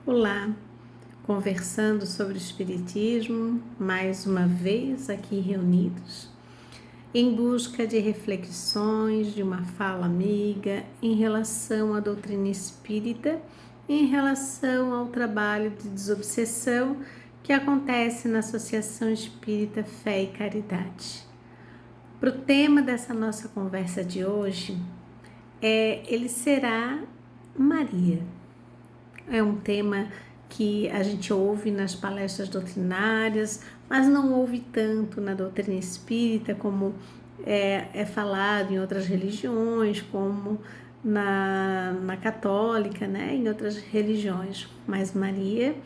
Olá, conversando sobre o Espiritismo, mais uma vez aqui reunidos, em busca de reflexões, de uma fala amiga em relação à doutrina espírita, em relação ao trabalho de desobsessão que acontece na Associação Espírita Fé e Caridade. Para o tema dessa nossa conversa de hoje, ele será Maria. É um tema que a gente ouve nas palestras doutrinárias, mas não ouve tanto na doutrina espírita como é falado em outras religiões, como na católica, né, em outras religiões. Mas Maria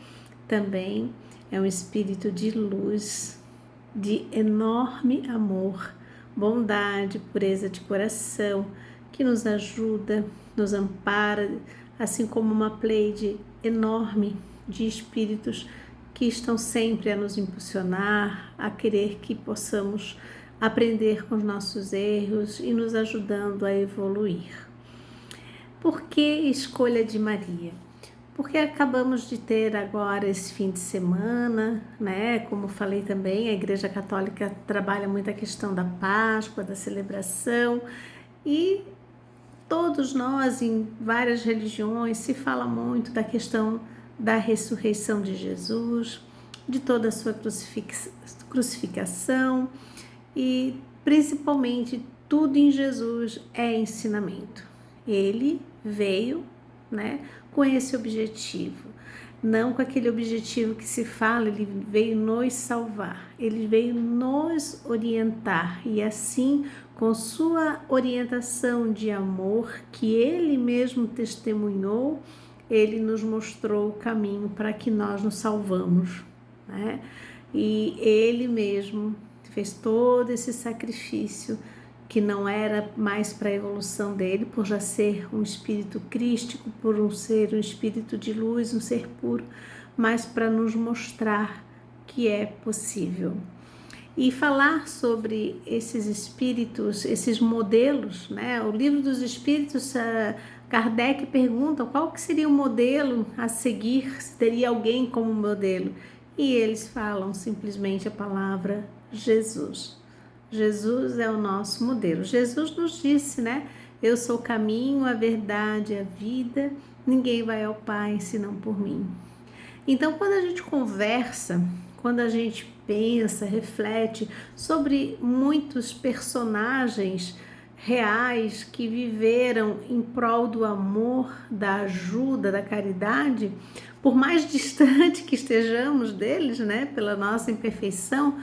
também é um espírito de luz, de enorme amor, bondade, pureza de coração, que nos ajuda, nos ampara, assim como uma pleiade enorme de espíritos que estão sempre a nos impulsionar, a querer que possamos aprender com os nossos erros e nos ajudando a evoluir. Por que escolha de Maria? Porque acabamos de ter agora esse fim de semana, né? Como falei também, a Igreja Católica trabalha muito a questão da Páscoa, da celebração, e todos nós, em várias religiões, se fala muito da questão da ressurreição de Jesus, de toda a sua crucificação, e principalmente tudo em Jesus é ensinamento. Ele veio, né, com esse objetivo, não com aquele objetivo que se fala, ele veio nos salvar, ele veio nos orientar, e assim, com sua orientação de amor, que ele mesmo testemunhou, ele nos mostrou o caminho para que nós nos salvamos, né? E ele mesmo fez todo esse sacrifício, que não era mais para a evolução dele, por já ser um espírito crístico, por ser um espírito de luz, um ser puro, mas para nos mostrar que é possível. E falar sobre esses espíritos, esses modelos, né? O Livro dos Espíritos, Kardec pergunta qual que seria o modelo a seguir, se teria alguém como modelo. E eles falam simplesmente a palavra Jesus. Jesus é o nosso modelo. Jesus nos disse, né? Eu sou o caminho, a verdade, a vida. Ninguém vai ao Pai senão por mim. Então, quando a gente conversa, quando a gente pensa, reflete sobre muitos personagens reais que viveram em prol do amor, da ajuda, da caridade, por mais distante que estejamos deles, né, pela nossa imperfeição,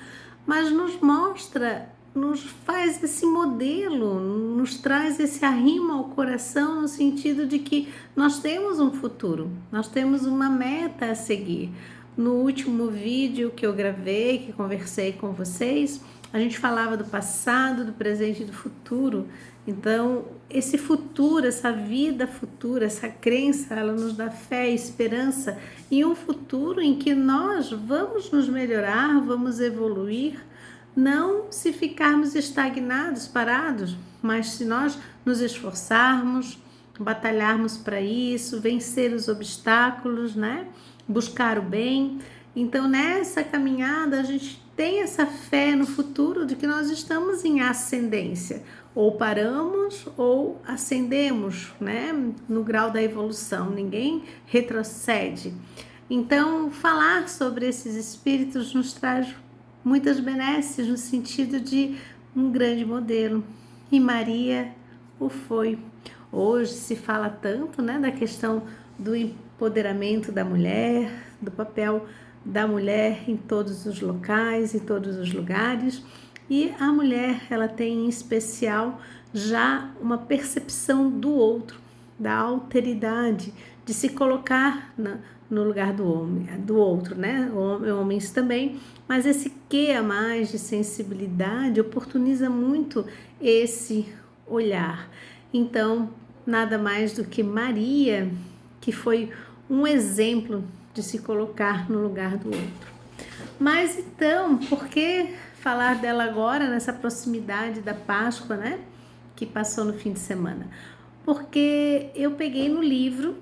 mas nos mostra, nos faz esse modelo, nos traz esse arrimo ao coração, no sentido de que nós temos um futuro, nós temos uma meta a seguir. No último vídeo que eu gravei, que conversei com vocês, a gente falava do passado, do presente e do futuro. Então, esse futuro, essa vida futura, essa crença, ela nos dá fé e esperança em um futuro em que nós vamos nos melhorar, vamos evoluir, não se ficarmos estagnados, parados, mas se nós nos esforçarmos, batalharmos para isso, vencer os obstáculos, né? Buscar o bem. Então, nessa caminhada, a gente tem essa fé no futuro de que nós estamos em ascendência. Ou paramos ou ascendemos, né? No grau da evolução, ninguém retrocede. Então, falar sobre esses espíritos nos traz muitas benesses no sentido de um grande modelo. E Maria o foi. Hoje se fala tanto, né, da questão do empoderamento da mulher, do papel da mulher em todos os locais, em todos os lugares. E a mulher, ela tem em especial já uma percepção do outro, da alteridade, de se colocar no lugar do homem, do outro, né? Homens também, mas esse que a mais de sensibilidade oportuniza muito esse olhar. Então, nada mais do que Maria, que foi um exemplo de se colocar no lugar do outro. Mas então, por que falar dela agora, nessa proximidade da Páscoa, né? Que passou no fim de semana? Porque eu peguei no livro,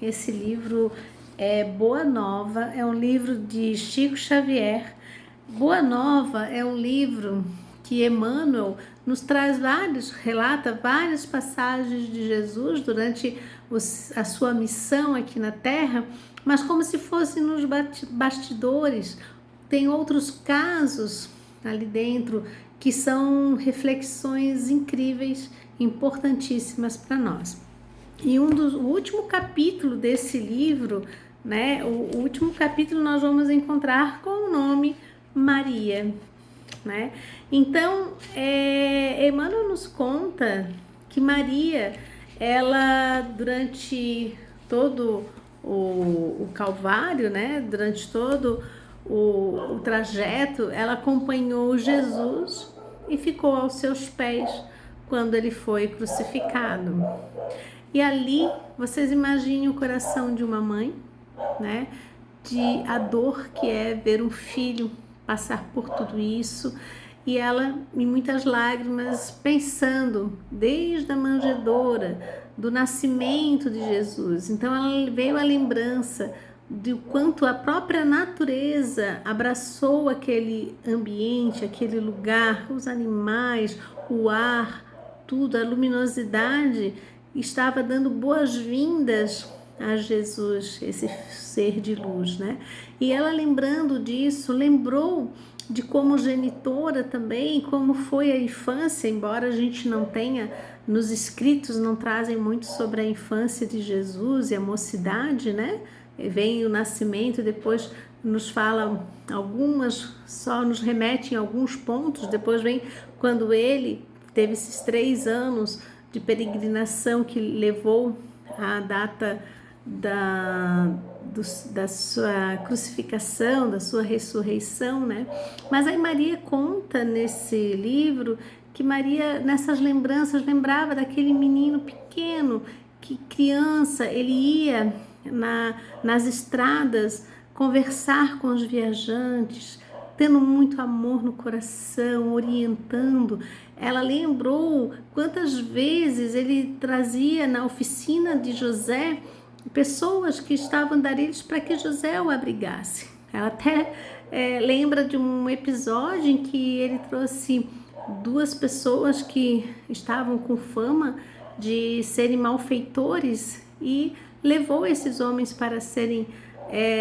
esse livro é Boa Nova, é um livro de Chico Xavier. Boa Nova é um livro que Emmanuel nos traz relata várias passagens de Jesus durante a sua missão aqui na Terra, mas como se fossem nos bastidores. Tem outros casos ali dentro que são reflexões incríveis, importantíssimas para nós. E o último capítulo desse livro, né? O último capítulo nós vamos encontrar com o nome Maria, né? Então, Emmanuel nos conta que Maria, ela durante todo o Calvário, né? Durante todo o trajeto, ela acompanhou Jesus e ficou aos seus pés quando ele foi crucificado. E ali, vocês imaginem o coração de uma mãe, né? De a dor que é ver um filho passar por tudo isso, e ela, em muitas lágrimas, pensando desde a manjedoura, do nascimento de Jesus. Então ela veio a lembrança de quanto a própria natureza abraçou aquele ambiente, aquele lugar, os animais, o ar, tudo, a luminosidade estava dando boas-vindas a Jesus, esse ser de luz, né? E ela, lembrando disso, lembrou de como genitora também, como foi a infância, embora a gente não tenha, nos escritos não trazem muito sobre a infância de Jesus e a mocidade, né? Vem o nascimento, depois nos falam algumas, só nos remete em alguns pontos, depois vem quando ele teve esses 3 anos de peregrinação que levou à data da sua crucificação, da sua ressurreição, né? Mas aí Maria conta nesse livro que Maria, nessas lembranças, lembrava daquele menino pequeno, que criança, ele ia nas estradas conversar com os viajantes, tendo muito amor no coração, orientando. Ela lembrou quantas vezes ele trazia na oficina de José pessoas que estavam andarilhos para que José o abrigasse. Ela até lembra de um episódio em que ele trouxe 2 pessoas que estavam com fama de serem malfeitores e levou esses homens para serem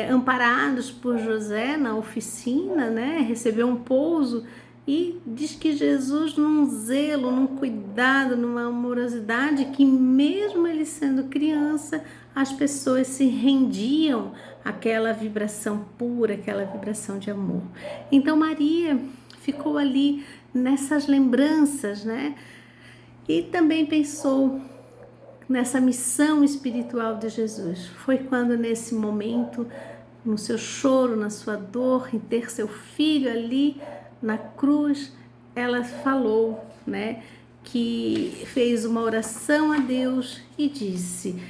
amparados por José na oficina, né? Recebeu um pouso. E diz que Jesus, num zelo, num cuidado, numa amorosidade, que mesmo ele sendo criança, as pessoas se rendiam àquela vibração pura, aquela vibração de amor. Então Maria ficou ali nessas lembranças, né? E também pensou nessa missão espiritual de Jesus. Foi quando, nesse momento, no seu choro, na sua dor, em ter seu filho ali na cruz, ela falou, né, que fez uma oração a Deus e disse,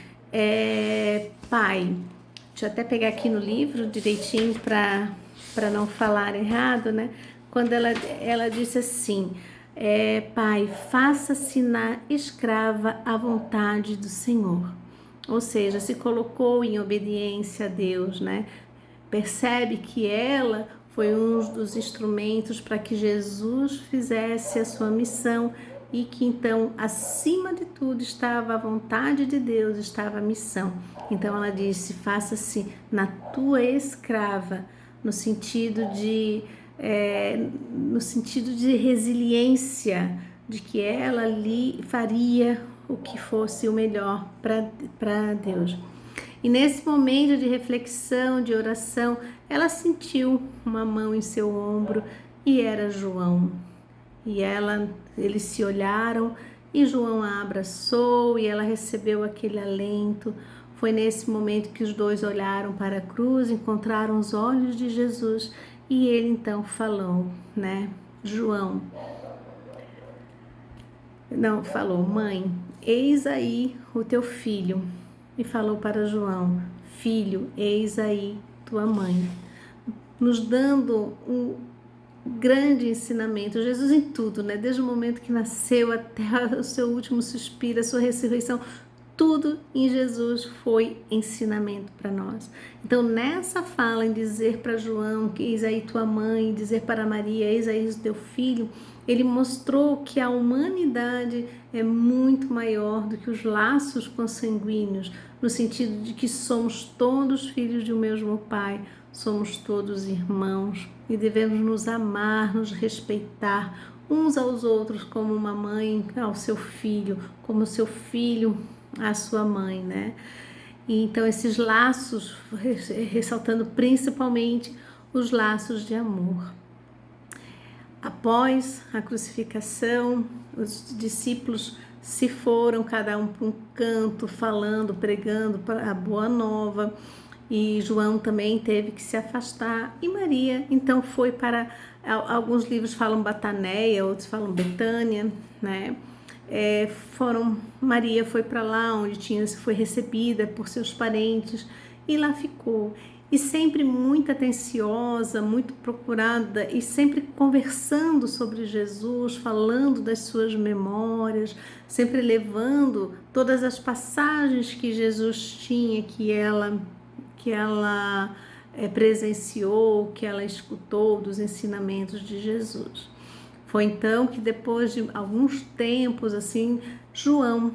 Pai, deixa eu até pegar aqui no livro direitinho para não falar errado, né? Quando ela disse assim, Pai, faça-se na escrava a vontade do Senhor. Ou seja, se colocou em obediência a Deus, né? Percebe que ela foi um dos instrumentos para que Jesus fizesse a sua missão e que então, acima de tudo, estava a vontade de Deus, estava a missão. Então ela disse, faça-se na tua escrava, no sentido de resiliência, de que ela ali faria o que fosse o melhor para Deus. E nesse momento de reflexão, de oração, ela sentiu uma mão em seu ombro e era João. E eles se olharam e João a abraçou e ela recebeu aquele alento. Foi nesse momento que os dois olharam para a cruz, encontraram os olhos de Jesus e ele então falou, né? João, não, falou, mãe, eis aí o teu filho. E falou para João, filho, eis aí tua mãe. Nos dando um grande ensinamento, Jesus em tudo, né? Desde o momento que nasceu até o seu último suspiro, a sua ressurreição, tudo em Jesus foi ensinamento para nós. Então, nessa fala em dizer para João que eis aí tua mãe, dizer para Maria, eis aí o teu filho, ele mostrou que a humanidade é muito maior do que os laços consanguíneos, no sentido de que somos todos filhos de um mesmo Pai, somos todos irmãos e devemos nos amar, nos respeitar uns aos outros, como uma mãe ao seu filho, como o seu filho à sua mãe, né? E então esses laços, ressaltando principalmente os laços de amor. Após a crucificação, os discípulos se foram, cada um para um canto, falando, pregando a boa nova, e João também teve que se afastar, e Maria então foi para, alguns livros falam Bataneia, outros falam Betânia, né? Maria foi para lá onde foi recebida por seus parentes e lá ficou. E sempre muito atenciosa, muito procurada e sempre conversando sobre Jesus, falando das suas memórias, sempre levando todas as passagens que Jesus tinha, que ela presenciou, que ela escutou dos ensinamentos de Jesus. Foi então que depois de alguns tempos, assim, João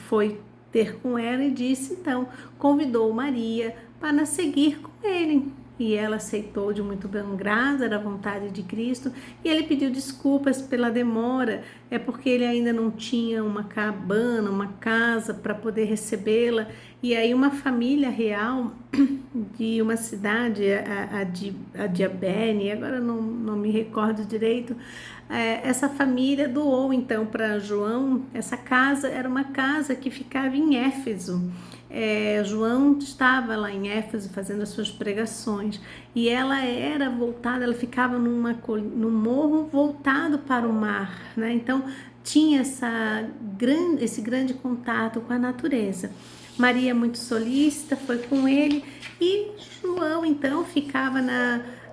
foi ter com ela e disse, então, convidou Maria para seguir com ele. E ela aceitou de muito bom grado, era a vontade de Cristo, e ele pediu desculpas pela demora, é porque ele ainda não tinha uma cabana, uma casa para poder recebê-la, e aí uma família real de uma cidade, a Diabene, agora não me recordo direito, essa família doou então para João, essa casa era uma casa que ficava em Éfeso. João estava lá em Éfeso fazendo as suas pregações e ela era voltada, ela ficava num morro voltado para o mar, né? Então tinha esse grande contato com a natureza. Maria, muito solícita, foi com ele e João então ficava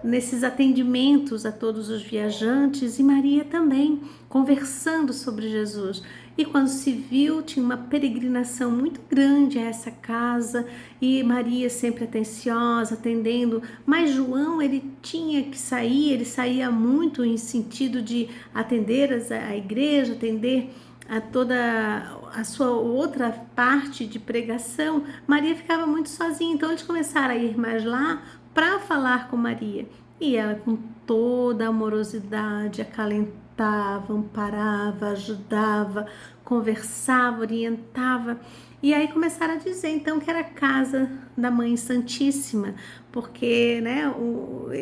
nesses atendimentos a todos os viajantes e Maria também conversando sobre Jesus. E quando se viu, tinha uma peregrinação muito grande a essa casa e Maria sempre atenciosa, atendendo. Mas João, ele tinha que sair, ele saía muito em sentido de atender a igreja, atender a toda a sua outra parte de pregação. Maria ficava muito sozinha, então eles começaram a ir mais lá para falar com Maria. E ela, com toda a amorosidade, acalentava, amparava, ajudava, conversava, orientava. E aí começaram a dizer então que era a casa da Mãe Santíssima, porque, né,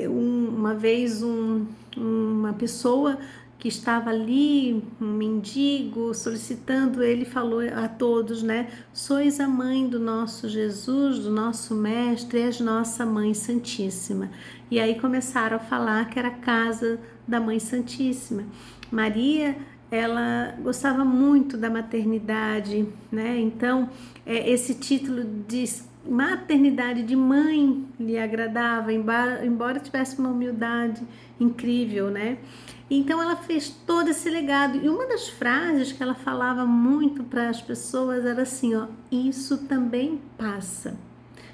uma vez uma pessoa que estava ali, um mendigo, solicitando, ele falou a todos, né? Sois a mãe do nosso Jesus, do nosso Mestre, és nossa Mãe Santíssima. E aí começaram a falar que era a casa da Mãe Santíssima. Maria, ela gostava muito da maternidade, né? Então, esse título de maternidade de mãe lhe agradava, embora tivesse uma humildade incrível, né? Então ela fez todo esse legado e uma das frases que ela falava muito para as pessoas era assim, ó, isso também passa.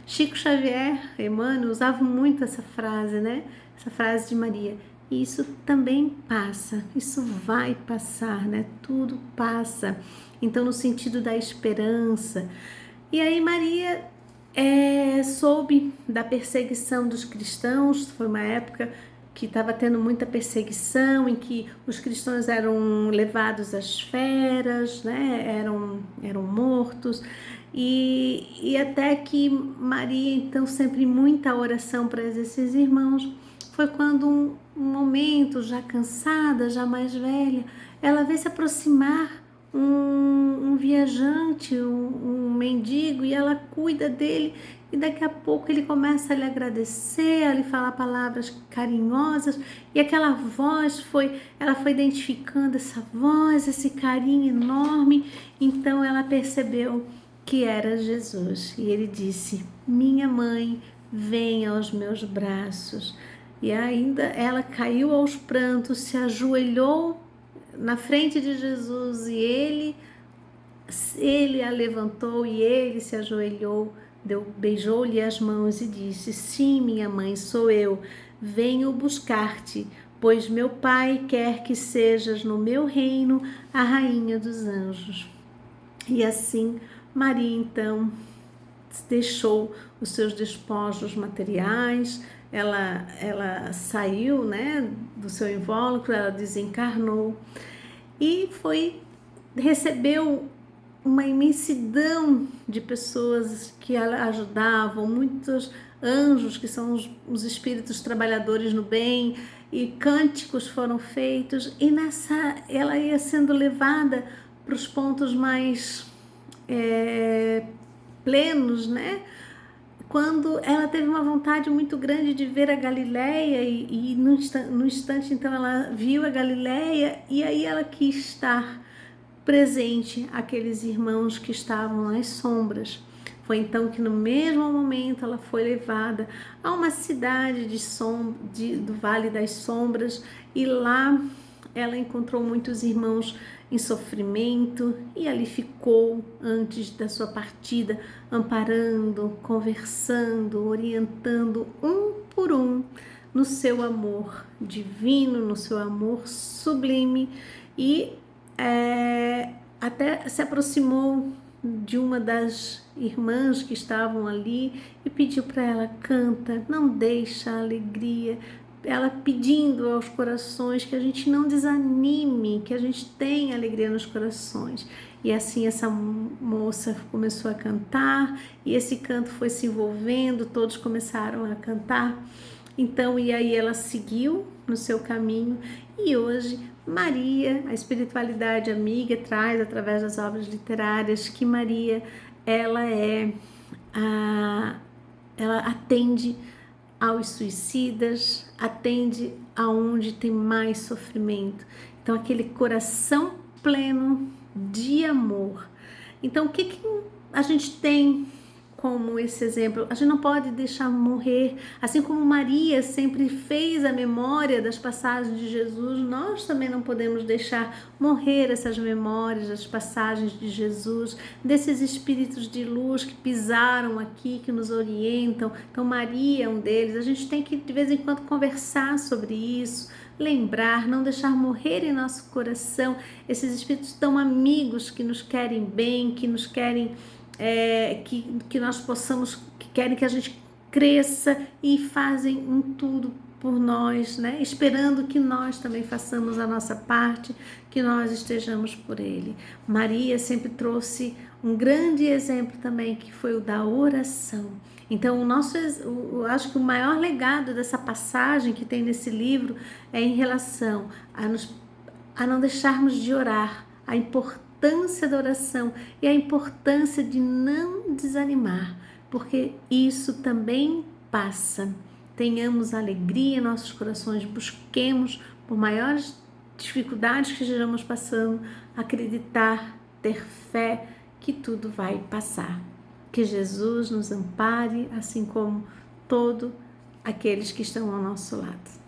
Chico Xavier, Emmanuel, usavam muito essa frase, né? Essa frase de Maria, isso também passa, isso vai passar, né? Tudo passa. Então, no sentido da esperança. E aí Maria soube da perseguição dos cristãos, foi uma época que estava tendo muita perseguição, em que os cristãos eram levados às feras, né? eram mortos, e até que Maria, então, sempre muita oração para esses irmãos, foi quando um momento, já cansada, já mais velha, ela vê se aproximar um viajante, um mendigo, e ela cuida dele, e daqui a pouco ele começa a lhe agradecer, a lhe falar palavras carinhosas, e aquela voz ela foi identificando essa voz, esse carinho enorme, então ela percebeu que era Jesus, e ele disse, minha mãe, venha aos meus braços, e ainda ela caiu aos prantos, se ajoelhou na frente de Jesus, e ele ele a levantou e ele se ajoelhou, beijou-lhe as mãos e disse: sim, minha mãe, sou eu, venho buscar-te, pois meu pai quer que sejas no meu reino a rainha dos anjos. E assim Maria então deixou os seus despojos materiais, ela saiu, né, do seu invólucro, ela desencarnou e recebeu uma imensidão de pessoas que a ajudavam, muitos anjos, que são os espíritos trabalhadores no bem, e cânticos foram feitos, e ela ia sendo levada para os pontos mais plenos, né? Quando ela teve uma vontade muito grande de ver a Galileia e no instante então ela viu a Galileia e aí ela quis estar presente àqueles irmãos que estavam nas sombras. Foi então que no mesmo momento ela foi levada a uma cidade do Vale das Sombras e lá ela encontrou muitos irmãos em sofrimento e ali ficou antes da sua partida, amparando, conversando, orientando um por um no seu amor divino, no seu amor sublime e até se aproximou de uma das irmãs que estavam ali e pediu para ela: canta, não deixa a alegria. Ela pedindo aos corações que a gente não desanime, que a gente tenha alegria nos corações. E assim essa moça começou a cantar e esse canto foi se envolvendo, todos começaram a cantar. Então, e aí ela seguiu no seu caminho e hoje Maria, a espiritualidade amiga, traz através das obras literárias que Maria, ela atende aos suicidas, atende aonde tem mais sofrimento. Então, aquele coração pleno de amor. Então, o que a gente tem como esse exemplo? A gente não pode deixar morrer, assim como Maria sempre fez a memória das passagens de Jesus, nós também não podemos deixar morrer essas memórias das passagens de Jesus, desses espíritos de luz que pisaram aqui, que nos orientam. Então Maria é um deles. A gente tem que de vez em quando conversar sobre isso, lembrar, não deixar morrer em nosso coração esses espíritos tão amigos que nos querem bem, que nos querem que nós possamos, que querem que a gente cresça e fazem um tudo por nós, né? Esperando que nós também façamos a nossa parte, que nós estejamos por ele. Maria sempre trouxe um grande exemplo também, que foi o da oração. Então, eu acho que o maior legado dessa passagem que tem nesse livro é em relação a não deixarmos de orar, a importância da oração e a importância de não desanimar, porque isso também passa. Tenhamos alegria em nossos corações, busquemos, por maiores dificuldades que estejamos passando, acreditar, ter fé que tudo vai passar. Que Jesus nos ampare, assim como todos aqueles que estão ao nosso lado.